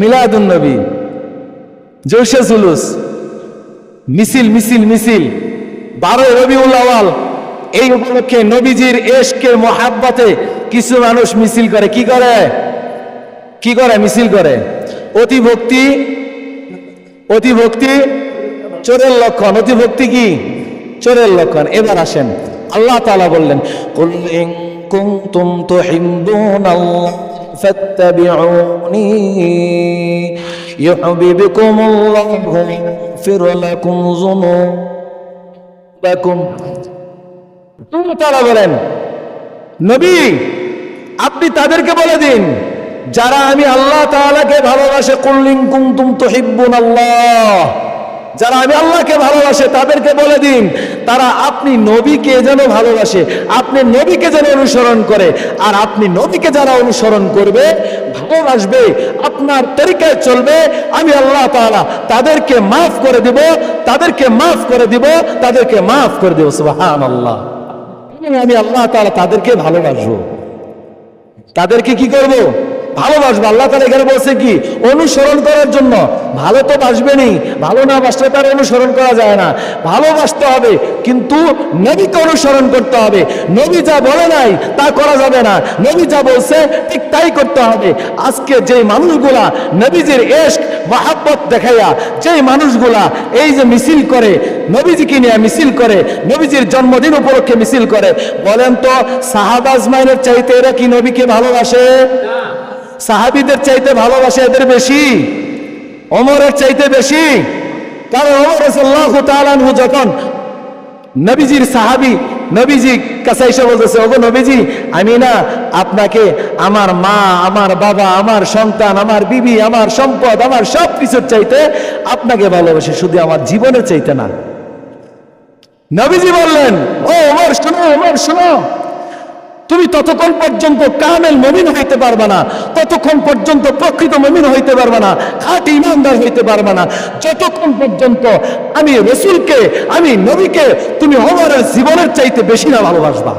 মিলাদুন নবী, জলসা জুলুস, মিছিল মিছিল মিছিল, 12 রবিউল আউয়াল, এই উপলক্ষে নবীজির ইশকে মোহাব্বতে কিছু মানুষ মিছিল করে। কি করে? কি করে? মিছিল করে। অতি ভক্তি, অতি ভক্তি চোরের লক্ষণ। অতি ভক্তি কি? চোরের লক্ষণ। এবার আসেন, আল্লাহ তাআলা বললেন, কুল ইন কুনতুম তুহিব্বুনাল্লাহ ফাত্তাবিউনি ইউহিব্বুকুমুল্লাহু ওয়া ইয়াগফির লাকুম যুনুবাকুম। আল্লাহ তাআলা বলেন, নবী আপনি তাদেরকে বলে দিন যারা আমি আল্লাহ তাআলাকে ভালোবাসে, কুল ইন কুনতুম তুহিব্বুনাল্লাহ, যারা আমি আল্লাহকে ভালোবাসে তাদেরকে বলে দিন তারা আপনি নবীকে যেন ভালোবাসে, আপনি নবীকে যেন অনুসরণ করে। আর আপনি নবীকে যারা অনুসরণ করবে, ভালোবাসবে, আপনার তরিকায় চলবে, আমি আল্লাহ তাআলা তাদেরকে মাফ করে দিব, তাদেরকে মাফ করে দিব, তাদেরকে মাফ করে দেব। সুবহানাল্লাহ। আমি আল্লাহ তাআলা তাদেরকে ভালোবাসবো, তাদেরকে কি করব? ভালোবাসবো। আল্লাহ তাআলা এখানে বলছে কি? অনুসরণ করার জন্য। ভালো তো বাসবেনই, ভালো না বাসলে তার অনুসরণ করা যায় না। ভালোবাসতে হবে, কিন্তু নবীকে অনুসরণ করতে হবে। নবী যা বলে নাই তা করা যাবে না, নবী যা বলছে ঠিক তাই করতে হবে। আজকে যে মানুষগুলা নবীজির ইশক মহব্বত দেখাইয়া, যেই মানুষগুলা এই যে মিছিল করে, নবীজিকে নিয়ে মিছিল করে, নবীজির জন্মদিন উপলক্ষে মিছিল করে, বলেন তো সাহাবা আজমাইনের চাইতে এরা কি নবীকে ভালোবাসে? সাহাবীদের চাইতে ভালোবাসে এদের বেশি, ওমরের চাইতে বেশি। কারণ ওমর রাদিয়াল্লাহু তাআলা আনহু যখন নবীজির সাহাবী, নবীজি কাছে এসে বলতেছে, ওগো নবীজি, আমি না আপনাকে আমার মা, আমার বাবা, আমার সন্তান, আমার বিবি, আমার সম্পদ, আমার সব কিছুর চাইতে আপনাকে ভালোবাসি, শুধু আমার জীবনের চাইতে না। নবীজি বললেন, ও ওমর শোনো, ওমর শোনো, তুমি ততক্ষণ পর্যন্ত কামেল মুমিন হইতে পারবে না, ততক্ষণ পর্যন্ত প্রকৃত মুমিন হইতে পারবে না, খাঁটি ইমানদার হইতে পারবে না, যতক্ষণ পর্যন্ত আমি রাসূলকে, আমি নবীকে তুমি ওমরের জীবনের চাইতে বেশি না ভালোবাসবা।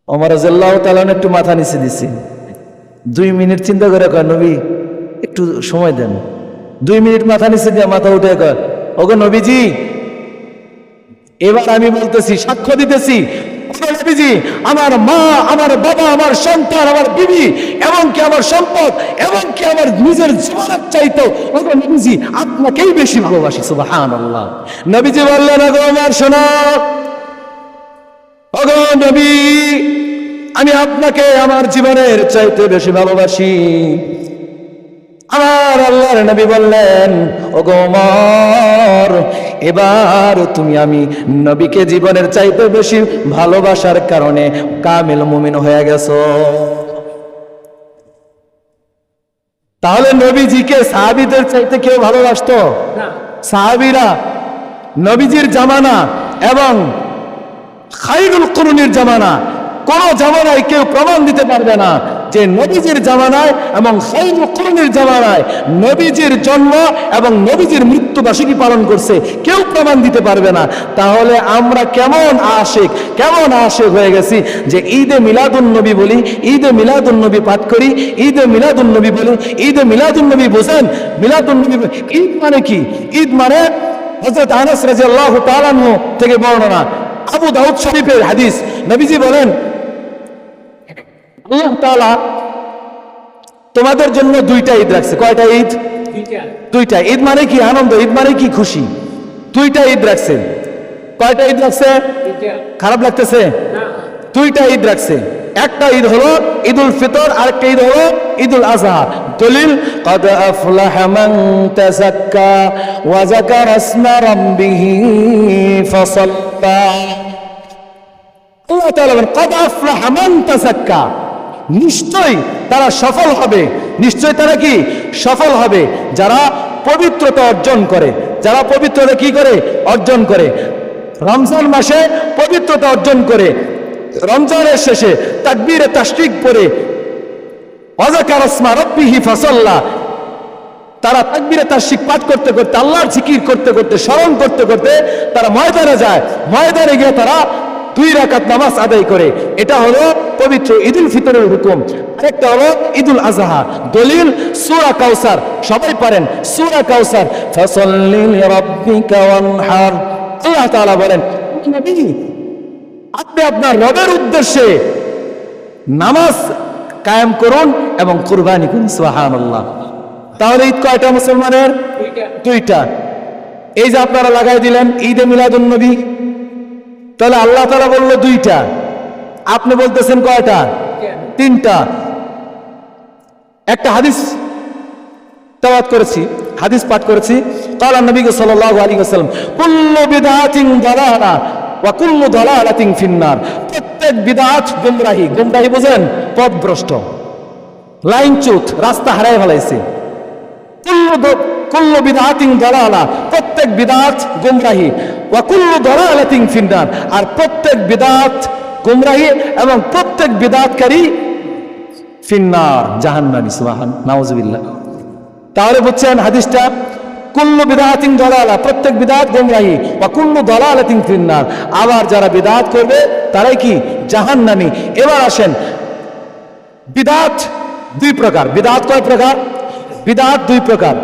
ওমর রাদিয়াল্লাহু তাআলা একটু মাথা নিচে দিছি, 2 মিনিট চিন্তা করে কয়, নবী একটু সময় দেন। 2 মিনিট মাথা নিচে দিয়ে মাথা উঠে কয়, ওগো নবীজি, এবার আমি বলতেছি, সাক্ষ্য দিতেছি, নবীজি, আমার মা, আমার বাবা, আমার সন্তান, আমার বিবি, এমনকি আমার সম্পদ, এমনকি আমার নিজের জীবনের চাইতো ওগো নবীজি আপনাকেই বেশি ভালোবাসি। সুবহানাল্লাহ। নবীজি বললেন, ওগো ওমর শোনো, ওগো নবী, আমি আপনাকে আমার জীবনের চাইতে বেশি ভালোবাসি। আমার আল্লাহর নবী বললেন, ওগো ওমর, এবার তুমি আমি নবীকে জীবনের চাইতে বেশি ভালোবাসার কারণে কামিল মুমিন হয়ে গেছো। তাহলে নবীজিকে সাহাবীদের চাইতে কেউ ভালোবাসতো না। সাহাবীরা নবীজির জামানা এবং খায়রুল কুরুনির জামানা, কোন জামানায় কেউ প্রমাণ দিতে পারবে না যে নবীজির জামানায় এবং খায়রুল কুরুনির জামানায় নবীজির জন্ম এবং নবীজির মৃত্যুবার্ষিকী পালন করছে, কেউ প্রমাণ দিতে পারবে না। তাহলে আমরা কেমন আশিক হয়ে গেছি যে ঈদে মিলাদুন নবী বলি, ঈদে মিলাদুন নবী পাঠ করি, ঈদে মিলাদুন নবী বলি, ঈদে মিলাদুন নবী বোঝেন? মিলাদুন নবী ঈদ মানে কি? ঈদ মানে হযরত আনাস রাদিয়াল্লাহু তাআলা আনহু থেকে বর্ণনা, আবু দাউদ শরীফের হাদিস, নবীজি বলেন, আল্লাহ তাআলা তোমাদের জন্য 2টা ঈদ রাখছে। কয়টা ঈদ? 2টা। ঈদ মানে কি? আনন্দ। ঈদ মানে কি? খুশি। 2টা ঈদ রাখছে। কয়টা ঈদ রাখছে? খারাপ লাগতেছে? 2টা ঈদ রাখছে। একটা ঈদ হলো ঈদুল ফিতর, আরেকটা ঈদ হলো ঈদুল আযহা। দলিল, قد أفلح من تزكى وذكر اسم ربه فصلى। আল্লাহ তাআলা বলেন, قد أفلح من تزكى, নিশ্চয় তারা সফল হবে। নিশ্চয় তারা কি? সফল হবে। যারা পবিত্রতা অর্জন করে, যারা পবিত্রতা কি করে? অর্জন করে। রমজান মাসে পবিত্রতা অর্জন করে, রমজানের শেষে তাকবীরে তাশরিক পড়ে, ওয়াযাকারা ইসমা রাব্বিহি ফাসাল্লা, তারা তাকবীরে তাশরিক পাঠ করতে করতে, আল্লাহর জিকির করতে করতে, স্মরণ করতে করতে তারা ময়দানে যায়। ময়দানে গিয়ে তারা 2 রাকাত নামাজ আদায় করে। এটা হলো পবিত্র ঈদুল ফিতরের হুকুম। আরেকটা হলো ঈদুল আযহা। দলিল, সূরা কাউসার, সবাই পারেন সূরা কাউসার, ফাসাল্লি লিরাব্বিকা ওয়ানহার। আল্লাহ তাআলা বলেন, নবী আপনি আপনার রবের উদ্দেশ্যে নামাজ কায়েম করুন এবং কুরবানি করুন। সুবহানাল্লাহ। তাহলে ঈদ কয়টা মুসলমানের? 2টা। এই যে আপনারা লাগাই দিলেন ঈদে মিলাদুন নবী, তাহলে আল্লাহ তাআলা বলল 2টা, আপনি বলতেছেন কয়টা? 3টা। একটা হাদিস তেলাওয়াত করেছি, হাদিস পাঠ করেছি। قال النبي صلى الله عليه وسلم كل بدعة ضلالة ওয়া কুল্লু দালালাতিন ফিন্নার। প্রত্যেক বিদআত গোমরাহি। গোমরাহি বুঝেন? পথভ্রষ্ট, লাইনচ্যুত, রাস্তা হারায় ফেলাইছে। কুল্লু বিদআতিন দালালা, প্রত্যেক বিদআত গোমরাহি। ওয়া কুল্লু দালালাতিন ফিন্নার, আর প্রত্যেক বিদআত গোমরাহি এবং প্রত্যেক বিদআতকারী ফিন্নার, জাহান্নামী। সুবহান নাউজুবিল্লাহ। তাহলে বুঝছেন হাদিসটা? কুল্লু বিদআতিন দালালা, প্রত্যেক বিদআত গোমরাহি, ওয়া কুল্লু দালালাতিন ফিন্নার। আবার যারা বিদআত করবে তারাই কি? জাহান্নামী। এবার আসেন, বিদআত দুই প্রকার। বিদআত কয় প্রকার? বিদআত দুই প্রকার।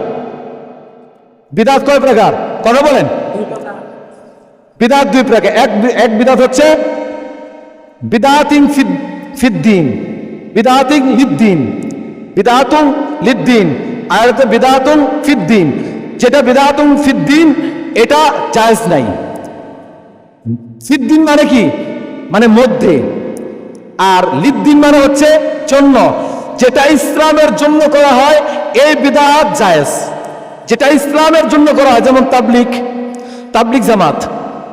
বিদআত কয় প্রকার? কথা বলেন। বিদআত দুই প্রকার। এক বিদআত হচ্ছে বিদআতিন ফিদ্দিন, বিদআতিন লিদ্দিন, বিদআতুন লিদ্দিন, আর হচ্ছে বিদআতুন ফিদ্দিন। যেটা বিদআতুন ফিদ্দিন এটা জায়েজ নাই। ফিদ্দিন মানে কি? মানে মধ্যে। আর লিদ্দিন মানে হচ্ছে জন্য। যেটা ইসলামের জন্য করা হয় এই বিদআত জায়েজ। যেটা ইসলামের জন্য করা হয়, যেমন তাবলিগ জামাত।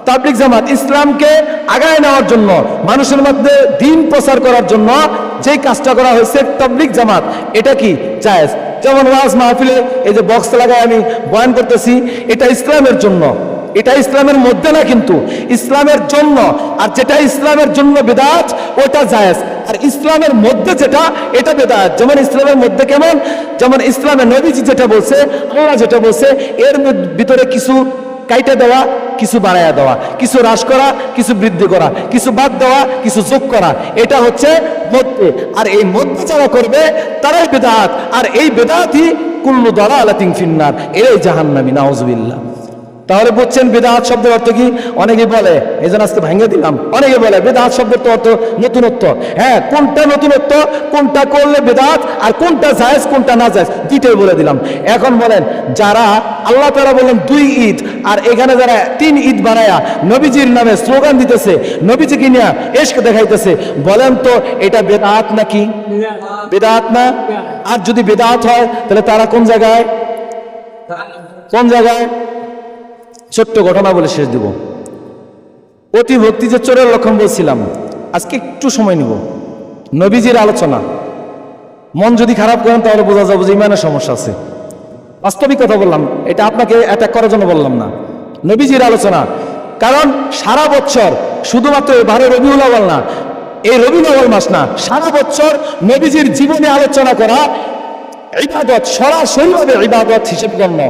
তাবলিগ জামাত ইসলামকে আগায় নেওয়ার জন্য, মানুষের মধ্যে দ্বীন প্রচার করার জন্য যে কাজটা করা হয়েছে তাবলিগ জামাত, এটা কি? জায়েজ। যেমন ওয়াজ মাহফিলে এই যে বক্স লাগায় আমি বয়ান করতেছি, এটা ইসলামের জন্য, এটা ইসলামের মধ্যে না, কিন্তু ইসলামের জন্য। আর যেটা ইসলামের জন্য বিদআত ওটা জায়েজ, আর ইসলামের মধ্যে যেটা এটা বিদআত। যেমন ইসলামের মধ্যে কেমন? যেমন ইসলামের নবীজি যেটা বলছে, আল্লাহ যেটা বলছে, এর ভিতরে কিছু কাইটে দেওয়া, কিছু বাড়ায়া দেওয়া, কিছু হ্রাস করা, কিছু বৃদ্ধি করা, কিছু বাদ দেওয়া, কিছু যোগ করা, এটা হচ্ছে মধ্যে। আর এই মধ্যে যারা করবে তারাই বিদআত। আর এই বিদআতই কুল্লু দালালাতিন ফিন্নার, এরাই জাহান্নামী। নাউজুবিল্লাহ। তাহলে বুঝছেন বিদআত শব্দের অর্থ কি? অনেকে বলে, এই জন্য আজকে ভেঙে দিলাম, অনেকে বলে বিদআত শব্দের অর্থ নতুনত্ব। হ্যাঁ, কোনটা নতুনত্ব, কোনটা করলে বিদআত, আর কোনটা জায়েজ কোনটা না জায়েজ, দুইটাই বলে দিলাম। এখন বলেন, যারা আল্লাহ তাআলা বলেন 2 ঈদ, আর এখানে যারা 3 ঈদ বানায়া নবীজির নামে স্লোগান দিতেছে, নবীজিকে নিয়ে ইশক দেখাইতেছে, বলেন তো এটা বিদআত নাকি? বিদআত না? আর যদি বিদআত হয় তাহলে তারা কোন জায়গায়? কোন জায়গায়? ছোট্ট ঘটনা বলে শেষ দিব। অতি ভক্তি যে চোরের লক্ষণ বলছিলাম, আজকে একটু সময় নিব। নবীজির আলোচনা, মন যদি খারাপ করেন তাহলে বোঝা যাবে যে ইমানের সমস্যা আছে। বাস্তবিক কথা বললাম, এটা আপনাকে অ্যাটাক করার জন্য বললাম না। নবীজির আলোচনা, কারণ সারা বছর শুধুমাত্র 12 রবিউল আউয়াল না, এই রবিউল আউয়াল মাস না, সারা বছর নবীজির জীবনে আলোচনা করা ইবাদত, সরাসরিভাবে ইবাদত হিসেবে গণ্য।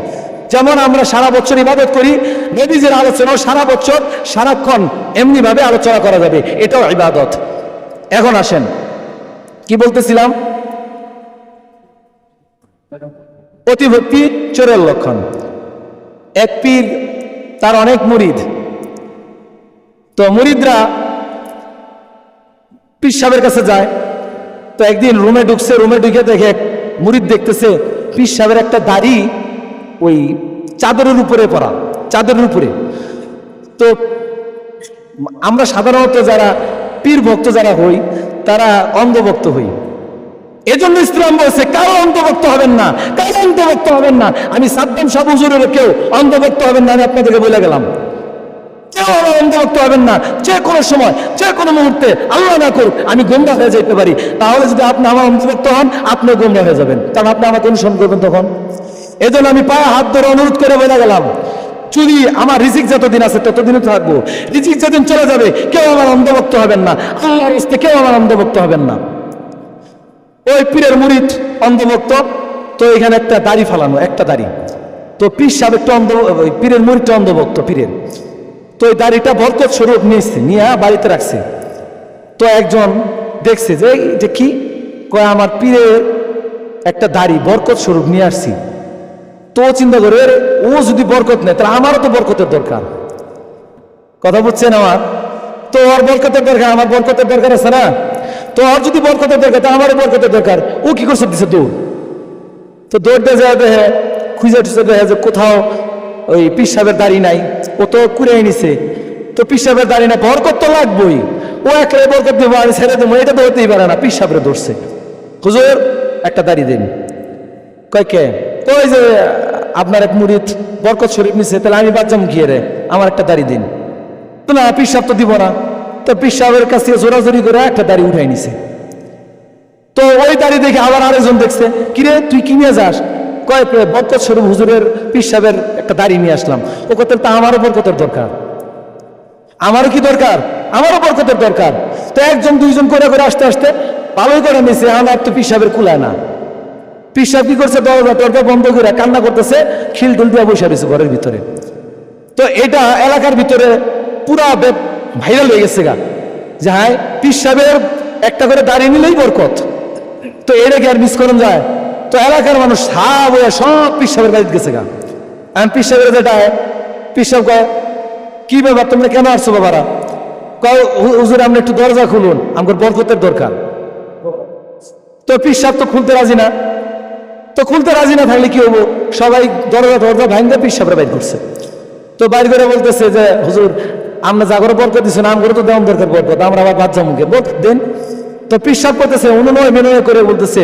যেমন আমরা সারা বছর ইবাদত করি, নবীজির আলোচনাও সারা বছর সারাক্ষণ এমনি ভাবে আলোচনা করা যাবে, এটাও ইবাদত। এখন আসেন, কি বলতেছিলাম? অতিভক্তি চোরের লক্ষণ। এক পীর, তার অনেক মুরিদ, তো মুরিদরা পীর সাহেবের কাছে যায়। তো একদিন রুমে ঢুকছে, রুমে ঢুকে দেখে মুরিদ দেখতেছে পীর সাহেবের একটা দাড়ি ওই চাদরের উপরে পড়া, চাদরের উপরে। তো আমরা সাধারণত যারা পীর ভক্ত যারা হই, তারা অন্ধভক্ত হই। এজন্য ইসলাম বলছে কারো অন্ধভক্ত হবেন না, কারো অন্ধভক্ত হবেন না। আমি সাদ্দাম শাহ হুজুরের কেউ অন্ধভক্ত হবেন না, আমি আপনাদেরকে বলে গেলাম। কেউ আমার অন্ধভক্ত হবেন না। যে কোনো সময়, যে কোনো মুহূর্তে, আল্লাহ না করুক, আমি গোমরা হয়ে যেতে পারি। তাহলে যদি আপনি আমার অন্ধভক্ত হন, আপনিও গোমরা হয়ে যাবেন, কারণ আপনি আমাকে অনুসরণ করবেন তখন। এজন্য আমি পায়ে হাত ধরে অনুরোধ করে বলে গেলাম, যদি আমার রিজিক যতদিন আছে ততদিনও থাকবো, রিজিক যেদিন চলে যাবে কেউ আমার অন্ধভক্ত হবেন না, আল্লাহর রাস্তায় কেউ আমার অন্ধভক্ত হবেন না। ওই পীরের মুরিদ অন্ধভক্ত, তো এখানে একটা দাড়ি ফালানো, একটা দাড়ি। তো পীর সাহেব একটা পীরের মুরিদটা অন্ধভক্ত পীরের। তো ওই দাড়িটা বরকত স্বরূপ নিয়েছে, নিয়ে বাড়িতে রাখছে। তো একজন দেখছে যে কি কয়, আমার পীরের একটা দাড়ি বরকত স্বরূপ নিয়ে আসছি। তো চিন্তা করে, ও যদি বরকত নেয় তাহলে আমারও তো বরকতের দরকার। কথা বুঝছেন আমার? তো ওর বরকতের দরকার, আমার বরকতের দরকার আছে না? তো ওর যদি বরকতের দরকার, তা আমারও বরকতের দরকার। ও কি করছে, দিছে দৌড়। তো দৌড়তে যায়, দেখে খুঁজে টুজে দেখে যে কোথাও ওই পীর সাহেবের দাড়ি নাই। ও তো কুড়ে নিছে। তো পীর সাহেবের দাড়ি নাই, বরকত তো লাগবেই। ও একলাই বরকত দেবো, আমি ছেড়ে দেবো, এটা তো হতেই পারে না। পীর সাহেবরে ধরছে, হুজুর একটা দাড়ি দেন। কয় কে? ওই যে আপনার এক মুরিদ বরকত শরীফ নিছে, তাহলে আমি বাদ যাম গিয়ে রে, আমার একটা দাড়ি দিন। তো না, পীর সাহেব তো দিব না। তো পীর সাহেবের কাছ থেকে জোরাজোরি করে একটা দাড়ি উঠাই নিছে। তো ওই দাড়ি দেখে আবার আরেকজন দেখছে, কিরে তুই কি নিয়ে যাস? কয় বরকত স্বরূপ হুজুরের পীর সাহেবের একটা দাড়ি নিয়ে আসলাম। ও কথা তা আমারও বরকতের দরকার, আমারও কি দরকার, আমারও বরকতের দরকার। তো একজন দুইজন করে করে আসতে আসতে ভালোই করে নিছে। আমার তো পীর সাহেবের কুলায় না। পীর সাহেব কি করছে, দরজা টরজা বন্ধ করে কান্না করতেছে, খিল টিল দিয়ে বসে রয়েছে ঘরের ভিতরে। তো এটা এলাকার ভিতরে পুরা ভাইরাল হয়ে গেছে গা, যে হ্যাঁ পীর সাহেবের একটা করে দাঁড়িয়ে নিলেই বরকত। তো এটা কি আর মিস করেন যায়? তো এলাকার মানুষ সব পীর সাহেবের বাড়িতে গেছে গা। আমি পীর সাহেবের যেটা পীর সাহেব কয়, কি ব্যাপার তোমরা কেন আসছো বাবারা? কয় হুজুর আপনি একটু দরজা খুলুন, আমার বরকতের দরকার। তো পীর সাহেব তো খুলতে রাজি না। তো খুলতে রাজি না থাকলে কি হবো, সবাই দরজা ভাঙতে পীর সাহেবের বাইর করছে। তো বাইর করে বলতেছে যে হুজুর আমরা জাগরে বরকত দিচ্ছেন, আমগরে তো দেওয়ান দরকার বরকত, আমরা আবার বাচ্চা মুখে বরকত দেন। তো পীর সাহেব করতেছে অনুনয় বিনয় করে বলতেছে,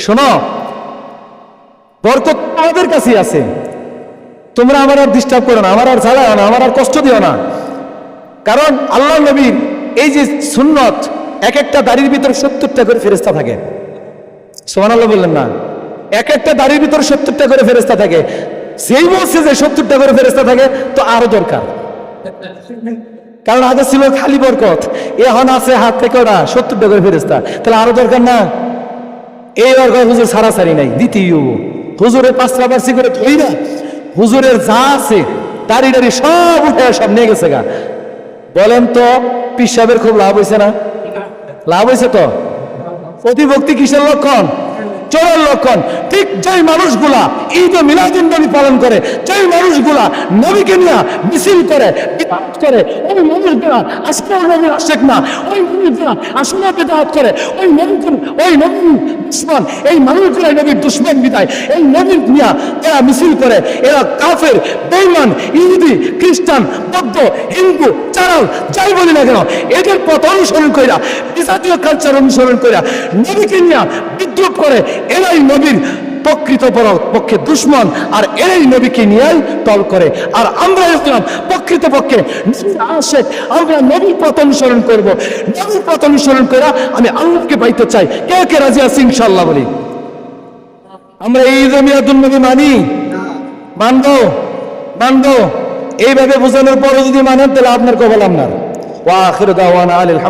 শোনো বরকত আমাদের কাছেই আছে, তোমরা আমার আর ডিস্টার্ব করো না, আমার আর জ্বালাও না, আমার আর কষ্ট দিও না। কারণ আল্লাহ নবীর এই যে সুন্নত, এক একটা দাড়ির ভিতর 70টা করে ফেরেশতা থাকে। সুবহানাল্লাহ বললেন না? এক একটা দাড়ির ভিতর 70টা করে ফেরেশতা থাকে। সেই বলছে যে 70টা করে ফেরেশতা থাকে, তো আরো দরকার। কারণ আগে ছিল খালি বরকত, এখন আছে হাত থেকে ওরা 70টা করে ফেরেশতা, তাহলে আরো দরকার না? এইবার হুজুর সারাসারি নাই, দিতেই হবো। হুজুরের পাঁচটা বার্ষি করে ধরি না, হুজুরের যা আছে দাড়ি দাড়ি সব উঠে সব নিয়ে গেছে গা। বলেন তো পীর সাহেবের খুব লাভ হয়েছে না? লাভ হয়েছে তো। অতিভক্তি কিসের লক্ষণ? চোরের লক্ষণ। ঠিক যেই মানুষগুলা ঈদ ও মিলাদুন নবী পালন করে, যেই মানুষগুলা নবীকে নিয়ে মিছিল করে, বিদআত করে, ওই মানুষগুলা আজকে নবীর আশিক না, ওই মানুষগুলা আসলে বিদআত করে, ওই নবীর দুশমন, এই মানুষগুলা নবীর দুশমন বিদায়, এই নবীর নিয়ে এরা মিছিল করে, এরা কাফের, বেঈমান, ইহুদি, খ্রিস্টান, বৌদ্ধ, হিন্দু, চারাল যাই বলি না কেন, এদের পথ অনুসরণ কইরা, বিজাতীয় কালচার অনুসরণ কইরা নবীকে নিয়ে বিদ্রুপ করে, এরাই নবীর প্রকৃত পক্ষে দুশ্মন, আর এরাই নবীকে নিয়েই তল করে। আর আমরা হলাম প্রকৃত পক্ষে আশেক, আমরা নবীর পথ অনুসরণ করবো। নবীর পথ অনুসরণ করে আমি আল্লাহকে পাইতে চাই। কে কে রাজি আছি ইনশাআল্লাহ বলি? আমরা এই ঈদ মিলাদুন নবী মানি, মানবো। এইভাবে বোঝানোর পরও যদি মানেন তাহলে আপনার কবল আপনার। ওয়া আখিরু দাওয়ানা আলহামদুলিল্লাহ।